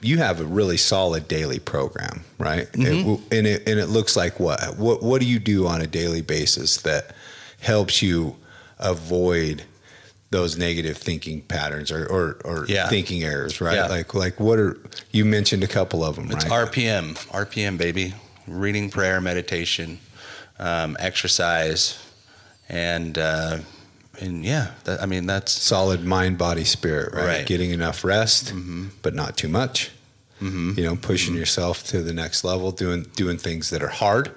you have a really solid daily program, right? Mm-hmm. And it looks like what do you do on a daily basis that helps you avoid those negative thinking patterns or thinking errors, right? Yeah. Like what are, you mentioned a couple of them, It's right? RPM, baby. Reading, prayer, meditation, exercise, and yeah, that's Solid mind, body, spirit, right? Right. Getting enough rest, but not too much. Pushing yourself to the next level, doing things that are hard,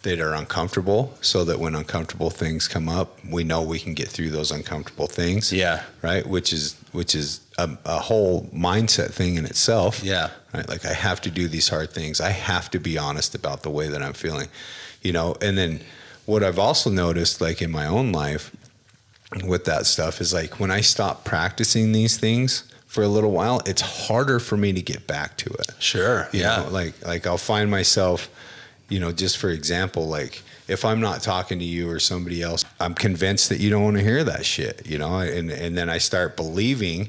that are uncomfortable, so that when uncomfortable things come up, we know we can get through those uncomfortable things. Yeah. Right. Which is a whole mindset thing in itself. Yeah. Right. Like, I have to do these hard things. I have to be honest about the way that I'm feeling, and then what I've also noticed, like in my own life with that stuff, is like when I stop practicing these things for a little while, it's harder for me to get back to it. Sure. You know, like I'll find myself, just for example, like if I'm not talking to you or somebody else, I'm convinced that you don't want to hear that shit, and then I start believing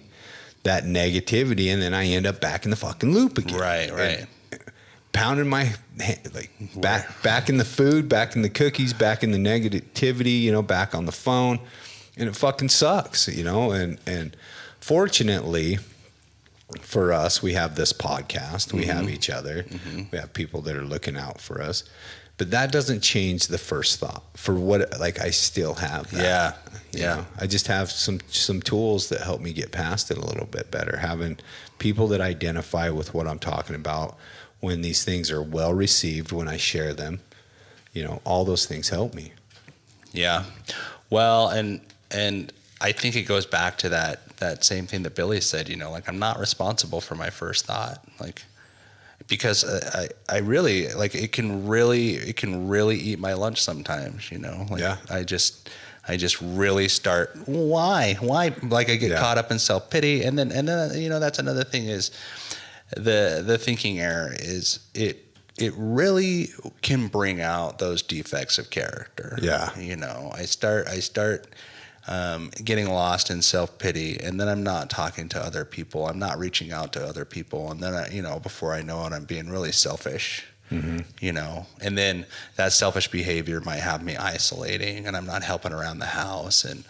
that negativity, and then I end up back in the fucking loop again. Right. And pounding my hand, like back in the food, back in the cookies, back in the negativity, back on the phone, and it fucking sucks, and fortunately for us, we have this podcast, we have each other, we have people that are looking out for us, but that doesn't change the first thought for what, like, I still have that. Yeah. I just have some tools that help me get past it a little bit better. Having people that identify with what I'm talking about, when these things are well received, when I share them, all those things help me. Yeah. Well, and I think it goes back to that same thing that Billy said, like, I'm not responsible for my first thought, like, because I really, like, it can really eat my lunch sometimes, like, yeah. I just really start, why, like, I get caught up in self-pity. And then, that's another thing, is the thinking error is it really can bring out those defects of character. Yeah. I start getting lost in self-pity, and then I'm not talking to other people. I'm not reaching out to other people. And then, before I know it, I'm being really selfish, and then that selfish behavior might have me isolating, and I'm not helping around the house. And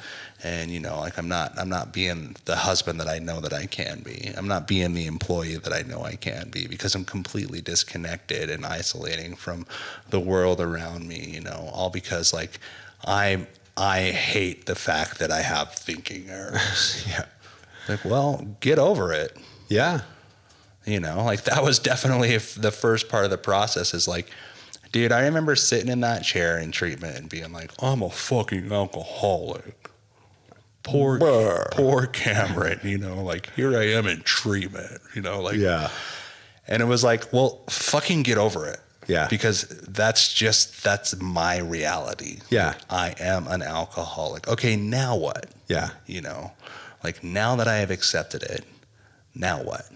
like, I'm not being the husband that I know that I can be. I'm not being the employee that I know I can be, because I'm completely disconnected and isolating from the world around me, all because, like, I hate the fact that I have thinking errors. Yeah. Like, well, get over it. Yeah. Like, that was definitely the first part of the process, is like, dude, I remember sitting in that chair in treatment and being like, I'm a fucking alcoholic. Poor Cameron, like, here I am in treatment, like, yeah. And it was like, well, fucking get over it. Yeah. Because that's my reality. Yeah. I am an alcoholic. Okay, now what? Yeah. Like, now that I have accepted it, now what?